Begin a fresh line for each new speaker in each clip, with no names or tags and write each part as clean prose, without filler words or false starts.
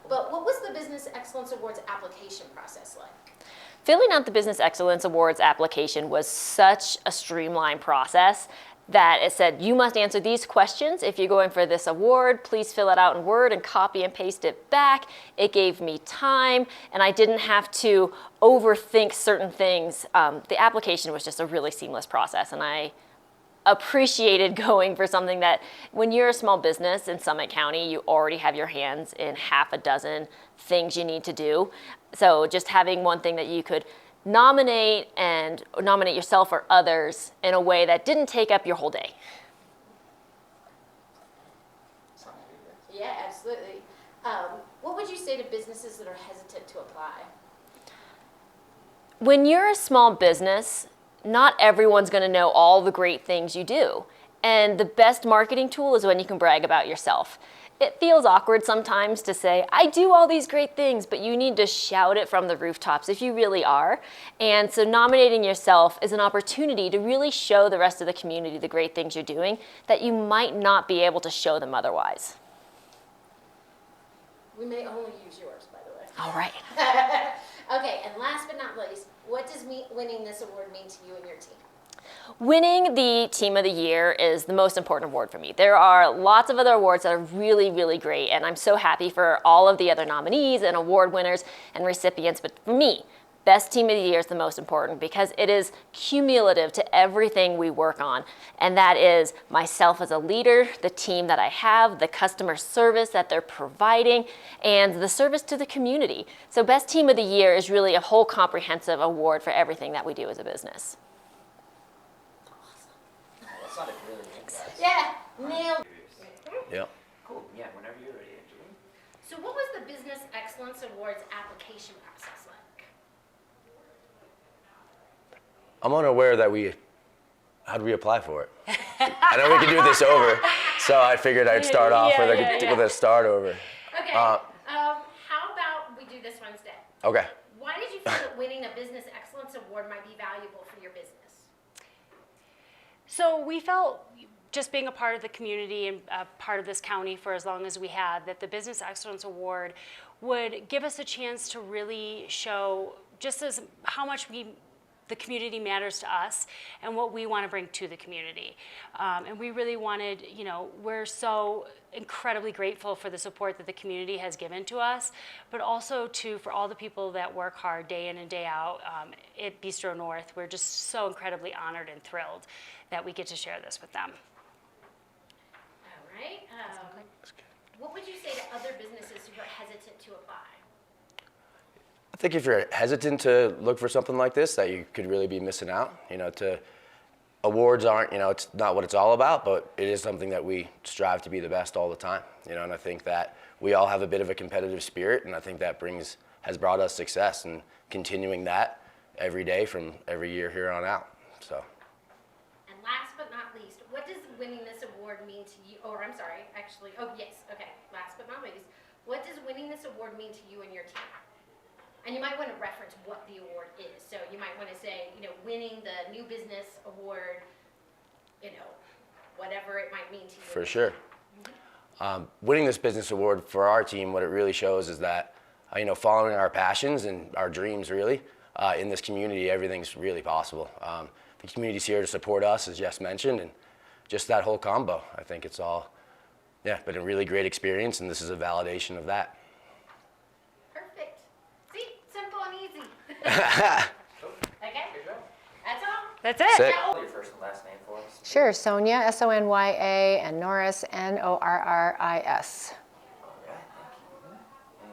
But what was the Business Excellence Awards application process like?
Filling out the Business Excellence Awards application was such a streamlined process that it said, you must answer these questions. If you're going for this award, please fill it out in Word and copy and paste it back. It gave me time, and I didn't have to overthink certain things. The application was just a really seamless process, and I appreciated going for something that when you're a small business in Summit County, you already have your hands in half a dozen things you need to do. So just having one thing that you could nominate yourself or others in a way that didn't take up your whole day.
Yeah, absolutely. What would you say to businesses that are hesitant to apply?
When you're a small business, not everyone's going to know all the great things you do. And the best marketing tool is when you can brag about yourself. It feels awkward sometimes to say, I do all these great things, but you need to shout it from the rooftops if you really are. And so nominating yourself is an opportunity to really show the rest of the community the great things you're doing that you might not be able to show them otherwise.
We may only use yours, by the way.
All right.
Okay, and last but not least, what does winning this award mean to you and your team?
Winning the Team of the Year is the most important award for me. There are lots of other awards that are really, really great, and I'm so happy for all of the other nominees and award winners and recipients. But for me, Best Team of the Year is the most important because it is cumulative to everything we work on. And that is myself as a leader, the team that I have, the customer service that they're providing, and the service to the community. So Best Team of the Year is really a whole comprehensive award for everything that we do as a business.
That sounded really good, guys.
Yeah, nailed.
Yep.
Cool. Yeah, whenever you're ready, Angela.
So what was the Business Excellence Awards application process like?
I'm unaware that how do we apply for it? I know we can do this over, so I figured I'd start off with a start over.
Okay, how about we do this one instead?
Okay.
Why did you feel that winning a Business Excellence Award might be valuable for your business?
So we felt, just being a part of the community and a part of this county for as long as we had, that the Business Excellence Award would give us a chance to really show just as how much the community matters to us and what we want to bring to the community. And we really wanted, we're so incredibly grateful for the support that the community has given to us, but also for all the people that work hard day in and day out at Bistro North. We're just so incredibly honored and thrilled that we get to share this with them.
All right. What would you say to other businesses who are hesitant to apply?
I think if you're hesitant to look for something like this, that you could really be missing out. Awards aren't, it's not what it's all about, but it is something that we strive to be the best all the time. And I think that we all have a bit of a competitive spirit, and I think that has brought us success, and continuing that every day from every year here on out. So.
And last but not least, what does winning this award mean to you? Last but not least, what does winning this award mean to you and your team? And you might want to reference what the award is. So you might want to say, winning the new business award, whatever it might mean to you.
For sure. Winning this business award for our team, what it really shows is that, following our passions and our dreams, really, in this community, everything's really possible. The community's here to support us, as Jess mentioned, and just that whole combo. I think it's all, been a really great experience, and this is a validation of that.
Okay, that's all.
That's it.
Sick.
Spell your first and last name for us.
Sure, Sonia, Sonya, and Norris, Norris.
All right, thank you. And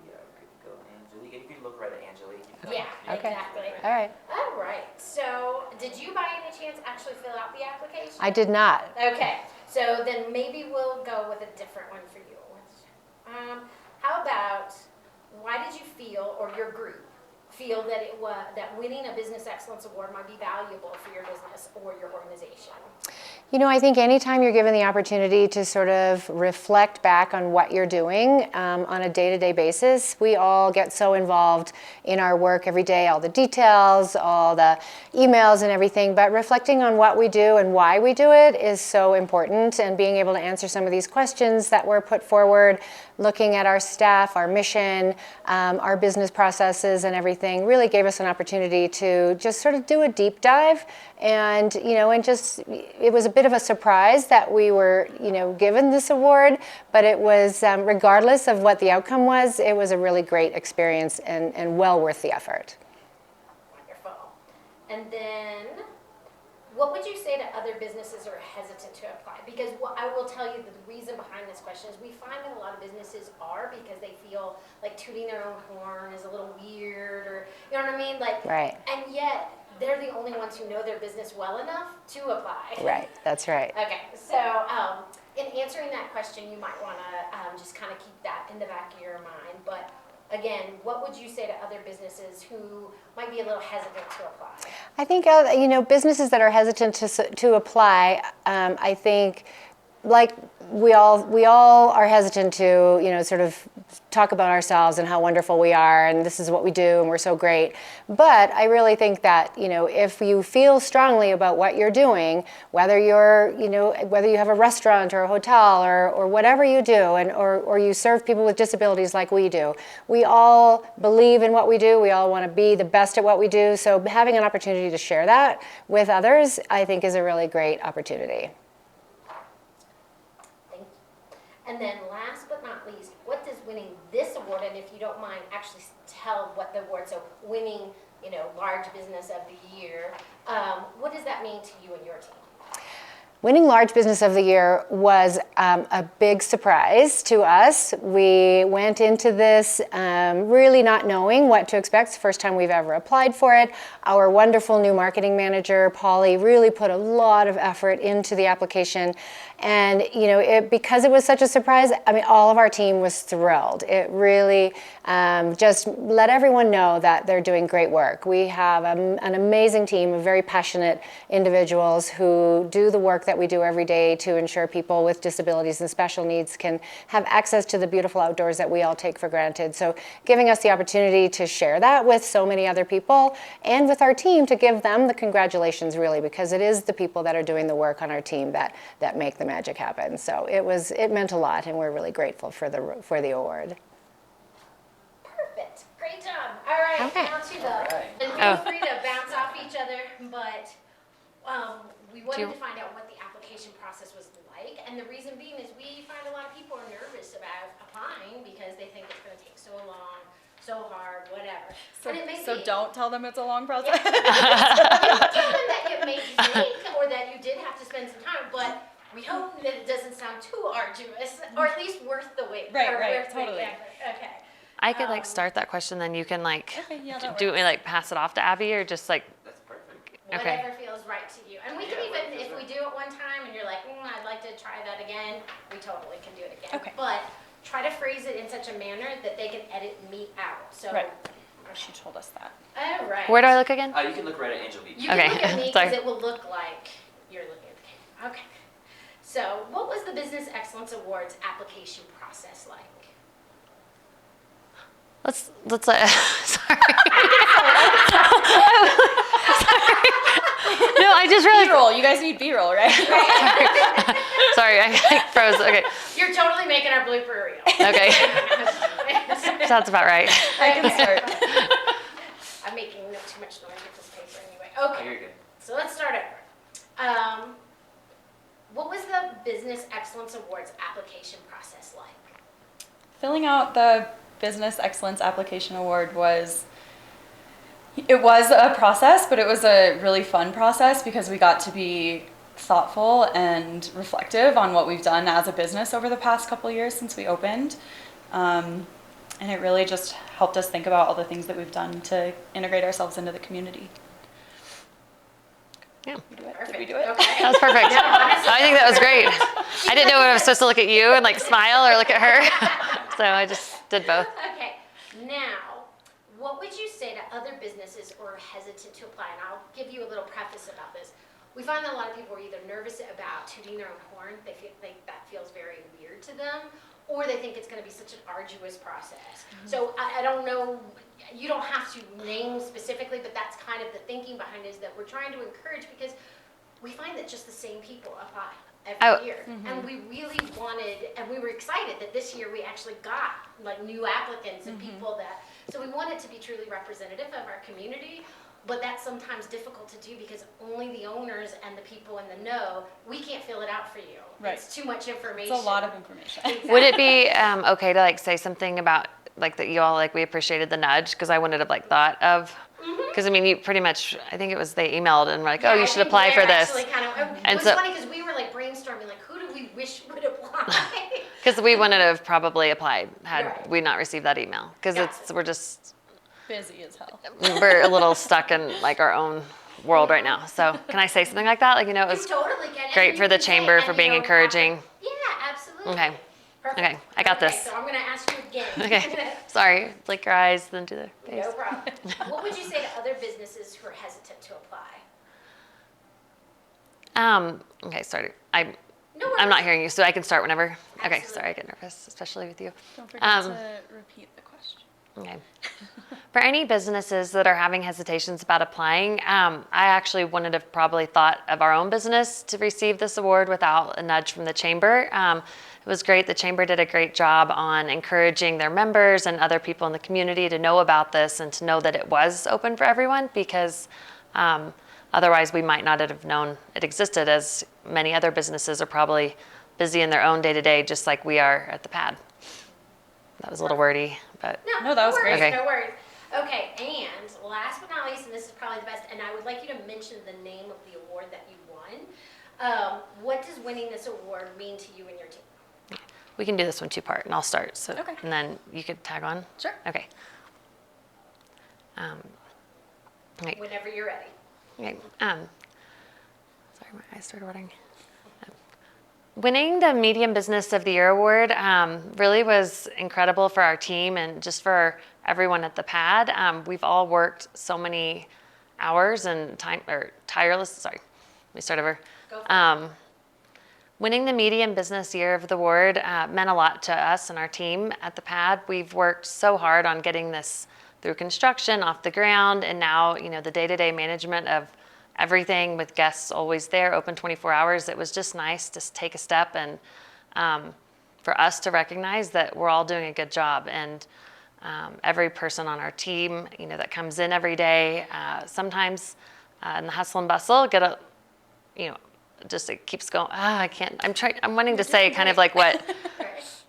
we are good to go, Angelique. If you look right at Angelique.
Yeah,
Okay.
exactly.
All right.
All right. So, did you by any chance actually fill out the application?
I did not.
Okay. So then maybe we'll go with a different one for you. How about why did you feel, or your group feel that that winning a Business Excellence Award might be valuable for your business or your organization?
You know, I think anytime you're given the opportunity to sort of reflect back on what you're doing on a day-to-day basis, we all get so involved in our work every day, all the details, all the emails and everything, but reflecting on what we do and why we do it is so important, and being able to answer some of these questions that were put forward, looking at our staff, our mission, our business processes and everything really gave us an opportunity to just sort of do a deep dive. And, you know, and just, it was a bit of a surprise that we were, you know, given this award, but it was, regardless of what the outcome was, it was a really great experience and well worth the effort.
Wonderful. And then, what would you say to other businesses who are hesitant to apply? Because what I will tell you that the reason behind this question is we find that a lot of businesses are because they feel like tooting their own horn is a little weird, or, you know what I mean? Like,
Right.
And yet, they're the only ones who know their business well enough to apply.
Right, that's right.
Okay, so in answering that question, you might want to just kind of keep that in the back of your mind. But again, what would you say to other businesses who might be a little hesitant to apply?
I think, you know, businesses that are hesitant to apply, I think, like we all are hesitant to, you know, sort of talk about ourselves and how wonderful we are and this is what we do and we're so great. But I really think that, you know, if you feel strongly about what you're doing, whether you're, you know, whether you have a restaurant or a hotel or whatever you do, and or you serve people with disabilities like we do, we all believe in what we do. We all want to be the best at what we do. So having an opportunity to share that with others, I think, is a really great opportunity.
And then last but not least, what does winning this award, and if you don't mind, actually tell what the award, so winning, you know, Large Business of the Year, what does that mean to you and your team?
Winning Large Business of the Year was a big surprise to us. We went into this really not knowing what to expect. It's the first time we've ever applied for it. Our wonderful new marketing manager, Polly, really put a lot of effort into the application. And, you know, because it was such a surprise, I mean, all of our team was thrilled. It really just let everyone know that they're doing great work. We have an amazing team of very passionate individuals who do the work that we do every day to ensure people with disabilities and special needs can have access to the beautiful outdoors that we all take for granted. So giving us the opportunity to share that with so many other people and with our team, to give them the congratulations, really, because it is the people that are doing the work on our team that make the magic happen. So it meant a lot, and we're really grateful for the award.
Perfect. Great job. All right.
Okay.
Now to and feel free to bounce off each other, but we wanted to find out what the application process was like, and the reason being is we find a lot of people are nervous about applying because they think it's going to take so long, so hard, whatever.
So,
and it may
so
be.
don't tell them it's a long process.
Tell them that it may take, or that you did have to spend some time, but we hope that it doesn't sound too arduous, or at least worth the wait.
Right,
or
right,
worth the
totally.
effort. Okay.
I could like start that question, then you can like
Okay, yeah, that
do
works.
it, like pass it off to Abby, or just like
That's perfect.
Okay.
Whatever feels right to you. And we can
Yeah,
even, if
whatever.
we do it one time and you're like, I'd like to try that again, we totally can do it again.
Okay.
But try to phrase it in such a manner that they can edit me out. So,
Right. She told us that.
all right.
where do I look again?
You can look right at Angel Beach.
You can
Okay,
look at me
sorry.
because it will look like you're looking at the camera. Okay. So, what was the Business Excellence Awards application process like?
Let's sorry. No, I just realized.
B-roll. You guys need B-roll, right?
Sorry, I like froze. Okay,
You're totally making our blooper reel.
okay, sounds about right.
I can start.
I'm making too much noise with this paper anyway.
Oh,
Okay.
you're good.
So let's start over. What was the Business Excellence Awards application process like?
Filling out the Business Excellence Application Award was a process, but it was a really fun process because we got to be thoughtful and reflective on what we've done as a business over the past couple of years since we opened. And it really just helped us think about all the things that we've done to integrate ourselves into the community.
Yeah,
Did we do it?
Okay.
that was perfect.
No, honestly,
I think that was great. I didn't know if I was supposed to look at you and like smile or look at her, so I just did both.
Okay. Now, what would you say to other businesses who are hesitant to apply? And I'll give you a little preface about this. We find that a lot of people are either nervous about tooting their own horn, they think that feels very weird to them, or they think it's going to be such an arduous process. So I don't know, you don't have to name specifically, but that's kind of the thinking behind it, is that we're trying to encourage, because we find that just the same people apply every year. And we really wanted, and we were excited that this year we actually got like new applicants and people that, so we want it to be truly representative of our community, but that's sometimes difficult to do because only the owners and the people in the know, we can't fill it out for you.
Right.
It's too much information.
It's a lot of information.
Would it be okay to like say something about like that you all like we appreciated the nudge, because I wouldn't have like thought of, because I mean you pretty much, I think it was they emailed and were like, oh, you should apply for this.
It was funny because we were like brainstorming, like who do we wish would apply?
Because we wouldn't have probably applied had
Right.
we not received that email, because
Gotcha.
we're just
Busy as hell.
we're a little stuck in like our own world right now. So can I say something like that? Like, you know, it
You
was
totally can. And
great
you
for the
can say,
chamber
and
for
you
being
know,
encouraging.
Yeah, absolutely.
Okay.
Perfect.
Okay, I got
Okay,
this.
so I'm gonna ask you again.
Okay, sorry. Blink your eyes, then do the face.
No problem. What would you say to other businesses who are hesitant to apply?
Okay, sorry.
No
I'm not
worries.
hearing you, so I can start whenever. Okay,
Absolutely.
sorry, I get nervous, especially with you.
Don't forget to repeat the question.
Okay. For any businesses that are having hesitations about applying, I actually wouldn't have probably thought of our own business to receive this award without a nudge from the chamber. It was great. The chamber did a great job on encouraging their members and other people in the community to know about this and to know that it was open for everyone, because otherwise we might not have known it existed, as many other businesses are probably busy in their own day-to-day, just like we are at the pad. That was a little wordy, but
No, that was
worries,
great.
No worries. Okay, and last but not least, and this is probably the best, and I would like you to mention the name of the award that you won. What does winning this award mean to you and your team?
we can do this one two-part, and I'll start. So,
Okay.
and then you could tag on.
Sure.
Okay. Okay.
Whenever you're ready.
Okay. Sorry, my eyes started watering. Winning the Medium Business of the Year award really was incredible for our team and just for everyone at the pad. We've all worked so many hours and tireless. Sorry, let me start over.
Go for it.
Winning the Medium Business Year of the Award meant a lot to us and our team at the pad. We've worked so hard on getting this through construction, off the ground, and now, you know, the day-to-day management of everything with guests always there, open 24 hours. It was just nice to take a step and for us to recognize that we're all doing a good job. And every person on our team, you know, that comes in every day, sometimes in the hustle and bustle, get a, you know, just it keeps going. I'm wanting to say kind of like what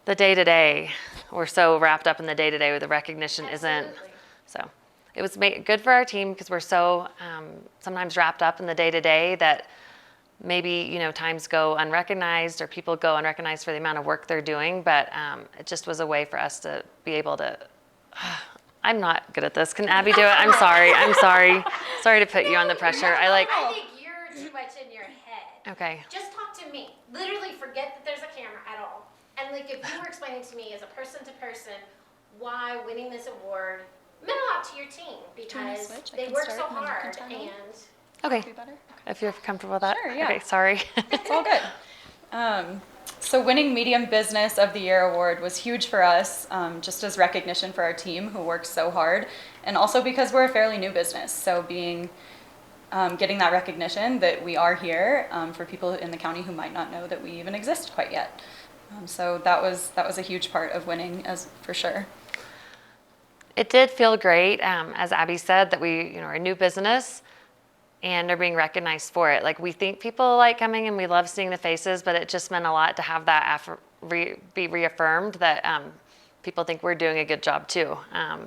the day-to-day, we're so wrapped up in the day-to-day where the recognition isn't.
Absolutely.
So it was good for our team because we're so sometimes wrapped up in the day-to-day that maybe, you know, times go unrecognized or people go unrecognized for the amount of work they're doing. But it just was a way for us to be able to, I'm not good at this. Can Abby do it? I'm sorry. Sorry to put you on the pressure.
I think you're too much in your head.
Okay.
Just talk to me. Literally forget that there's a camera at all. And like if you were explaining to me as a person to person why winning this award meant a lot to your team,
Do you want me to
because
switch? I
they
can
work so
start and then you can
hard
tag on.
and
Okay.
Be better?
If you're comfortable with that.
Sure, yeah.
Okay, sorry.
It's all good. So winning Medium Business of the Year award was huge for us, just as recognition for our team who worked so hard, and also because we're a fairly new business. So getting that recognition that we are here for people in the county who might not know that we even exist quite yet. So that was a huge part of winning, as for sure.
It did feel great, as Abby said, that we, you know, are a new business and are being recognized for it. Like, we think people like coming and we love seeing the faces, but it just meant a lot to have that be reaffirmed that people think we're doing a good job too. Yeah,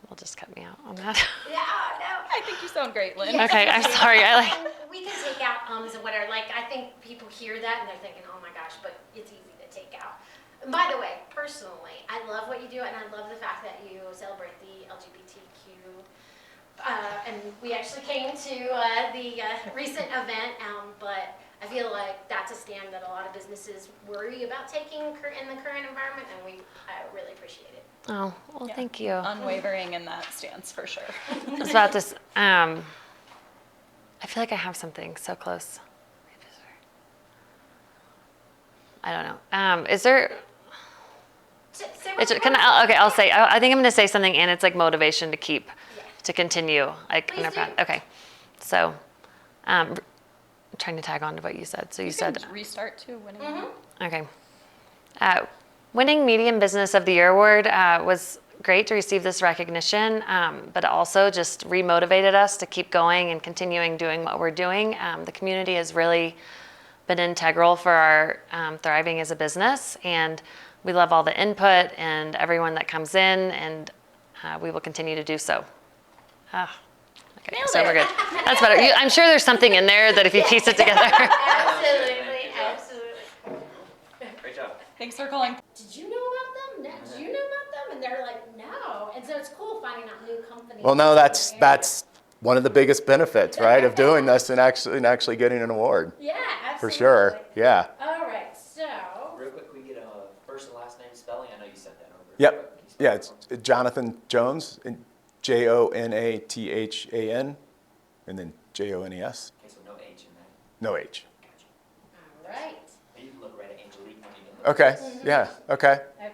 we'll just cut me out on that.
yeah, no.
I think you sound great, Lynn.
Yeah.
Okay, I'm sorry.
And we can take out ums and whatever. Like, I think people hear that and they're thinking, oh my gosh, but it's easy to take out. And by the way, personally, I love what you do, and I love the fact that you celebrate the LGBTQ. And we actually came to the recent event, but I feel like that's a stand that a lot of businesses worry about taking in the current environment, and really appreciate it.
Oh, well,
Yeah.
thank you.
Unwavering in that stance for sure.
I was about to, I feel like I have something so close. I don't know. Is there,
Say what you
can
want.
I, okay, I'll say, I think I'm gonna say something and it's like motivation to keep,
Yeah.
to continue. Like,
Please do.
okay. So, I'm trying to tag on to what you said. So you said,
Restart too. Winning.
okay. Winning Medium Business of the Year award was great to receive this recognition, but also just remotivated us to keep going and continuing doing what we're doing. The community has really been integral for our thriving as a business, and we love all the input and everyone that comes in, and we will continue to do so. Okay,
Nailed
so
it.
we're good. That's better. I'm sure there's something in there that if you piece it together.
Absolutely, absolutely.
Great job.
Thanks for calling.
Did you know about them? Did you know about them? And they're like, no. And so it's cool finding out new companies.
Well, no,
in
that's
your area.
that's one of the biggest benefits, right, of doing this and actually getting an award.
Yeah, absolutely.
For sure. Yeah.
All right, so.
Real quick, we get a first and last name spelling. I know you sent that over.
Yep.
Can you spell
Yeah,
it
it's
for me?
Jonathan Jones, and Jonathan, and then Jones.
Okay, so no H in there.
No H.
All right.
And you can look right at Angelique when you get
Okay. Yeah. Okay.
Okay.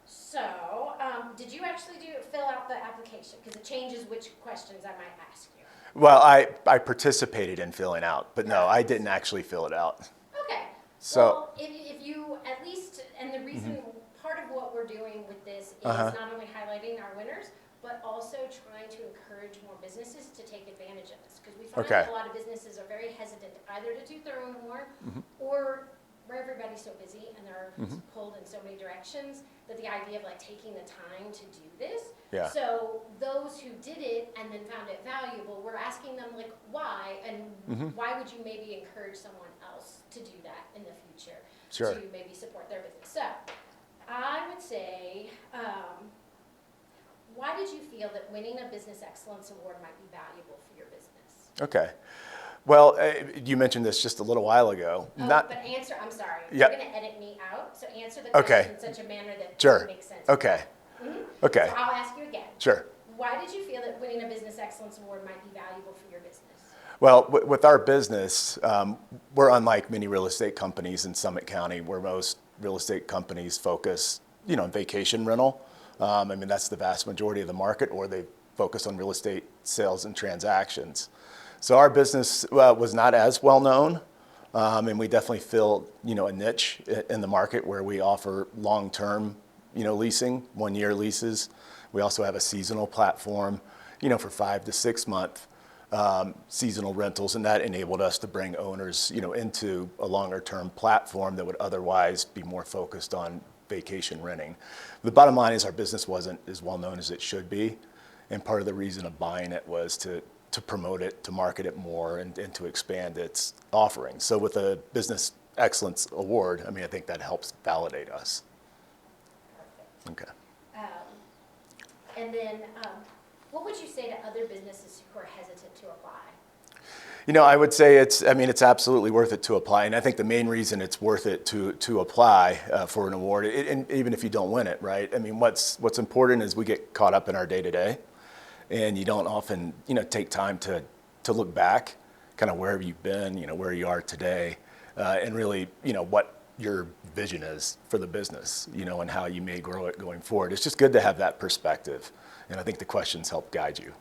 So, did you actually fill out the application? Because it changes which questions I might ask you.
Well, I participated in filling out, but no, I didn't actually fill it out.
Okay.
So-
Well, if you at least, and the reason, part of what we're doing with this is not only highlighting our winners, but also trying to encourage more businesses to take advantage of this. Because we find
Okay.
that a lot of businesses are very hesitant either to toot their own horn, or where everybody's so busy and they're pulled in so many directions, that the idea of like taking the time to do this.
Yeah.
So those who did it and then found it valuable, we're asking them like why, and why would you maybe encourage someone else to do that in the future?
Sure.
To maybe support their business. So I would say, why did you feel that winning a Business Excellence Award might be valuable for your business?
Okay. Well, you mentioned this just a little while ago.
Oh,
Not.
but answer, I'm sorry.
Yep.
You're gonna edit me out, so answer the
Okay.
question in such a manner that
Sure.
makes sense.
Okay. Okay.
So I'll ask you again.
Sure.
Why did you feel that winning a Business Excellence Award might be valuable for your business?
Well, with our business, we're unlike many real estate companies in Summit County, where most real estate companies focus, on vacation rental. I mean, that's the vast majority of the market, or they focus on real estate sales and transactions. So our business was not as well known, and we definitely filled, a niche in the market where we offer long-term, leasing, 1-year leases. We also have a seasonal platform, for 5 to 6 month seasonal rentals, and that enabled us to bring owners, into a longer-term platform that would otherwise be more focused on vacation renting. The bottom line is our business wasn't as well known as it should be, and part of the reason of buying it was to promote it, to market it more, and to expand its offerings. So with a Business Excellence Award, I mean, I think that helps validate us. Okay.
And then, what would you say to other businesses who are hesitant to apply?
I would say it's absolutely worth it to apply. And I think the main reason it's worth it to apply for an award, and even if you don't win it, right? I mean, what's important is we get caught up in our day-to-day, and you don't often, take time to look back, kind of wherever you've been, where you are today, and really, what your vision is for the business, and how you may grow it going forward. It's just good to have that perspective. And I think the questions help guide you.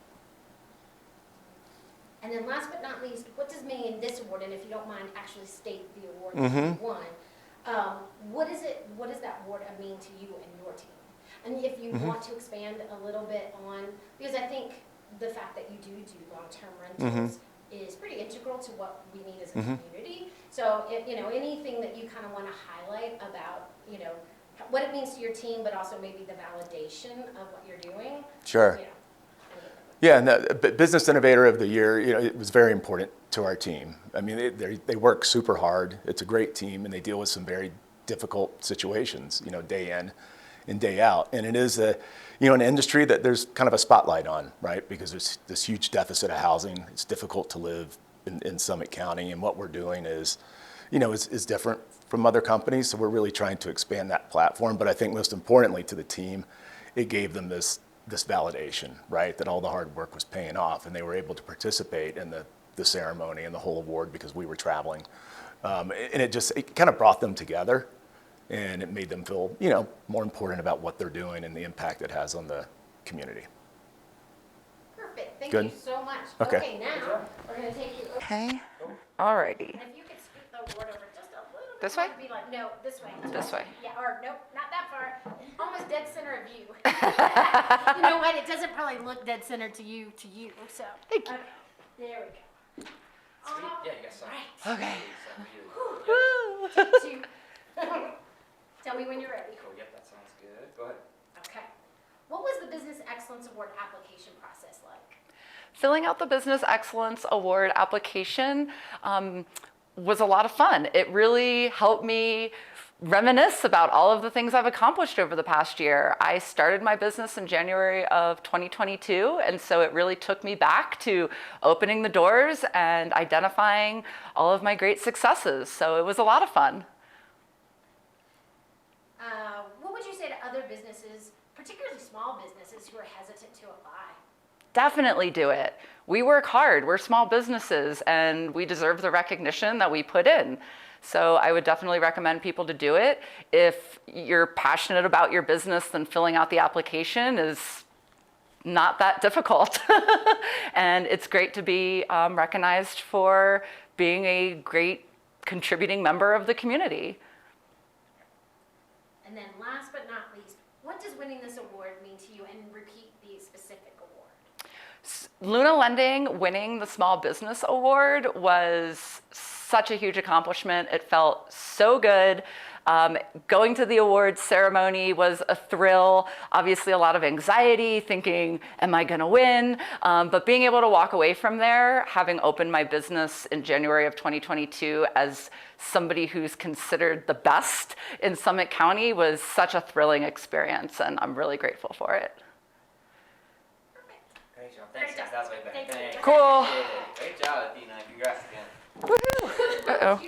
And then last but not least, what does mean this award, and if you don't mind, actually state the award that you won. What does that award mean to you and your team? And if you want to expand a little bit on, because I think the fact that you do long-term rentals is pretty integral to what we need as a community. So, anything that you kind of want to highlight about, what it means to your team, but also maybe the validation of what you're doing.
Sure. Yeah, and the Business Innovator of the Year, it was very important to our team. I mean, they work super hard. It's a great team, and they deal with some very difficult situations, day in and day out. And it is an industry that there's kind of a spotlight on, right? Because there's this huge deficit of housing. It's difficult to live in Summit County, and what we're doing is different from other companies. So we're really trying to expand that platform. But I think most importantly to the team, it gave them this validation, right? That all the hard work was paying off, and they were able to participate in the ceremony and the whole award because we were traveling. And it kind of brought them together, and it made them feel, more important about what they're doing and the impact it has on the community.
Perfect, thank
Good.
you so much.
Okay.
Now, we're gonna take you over.
Okay, alrighty.
And if you could scoot the award over just a little bit.
This
more,
way?
it'd Be like, no, this way.
This way.
Yeah, or nope, not that far. Almost dead center of you. You know what? It doesn't probably look dead center to you. So.
Thank you.
Okay, there we go.
Sweet. Yeah, you guys saw.
Right.
Okay.
Take two. Tell me when you're ready.
Cool. Yep, that sounds good. Go ahead.
Okay. What was the Business Excellence Award application process like?
Filling out the Business Excellence Award application was a lot of fun. It really helped me reminisce about all of the things I've accomplished over the past year. I started my business in January of 2022, and so it really took me back to opening the doors and identifying all of my great successes. So it was a lot of fun.
What would you say to other businesses, particularly small businesses, who are hesitant to apply?
Definitely do it. We work hard. We're small businesses, and we deserve the recognition that we put in. So I would definitely recommend people to do it. If you're passionate about your business, then filling out the application is not that difficult. And it's great to be recognized for being a great contributing member of the community.
And then last but not least, what does winning this award mean to you? And repeat the specific award.
Luna Lending winning the Small Business Award was such a huge accomplishment. It felt so good. Going to the awards ceremony was a thrill. Obviously a lot of anxiety, thinking, am I gonna win? But being able to walk away from there, having opened my business in January of 2022 as somebody who's considered the best in Summit County was such a thrilling experience, and I'm really grateful for it.
Great job. Thanks,
Great
guys.
job.
That was way better.
Thank you.
Thanks.
Cool.
Great job, Athena. Congrats again.
Woohoo. Uh-oh.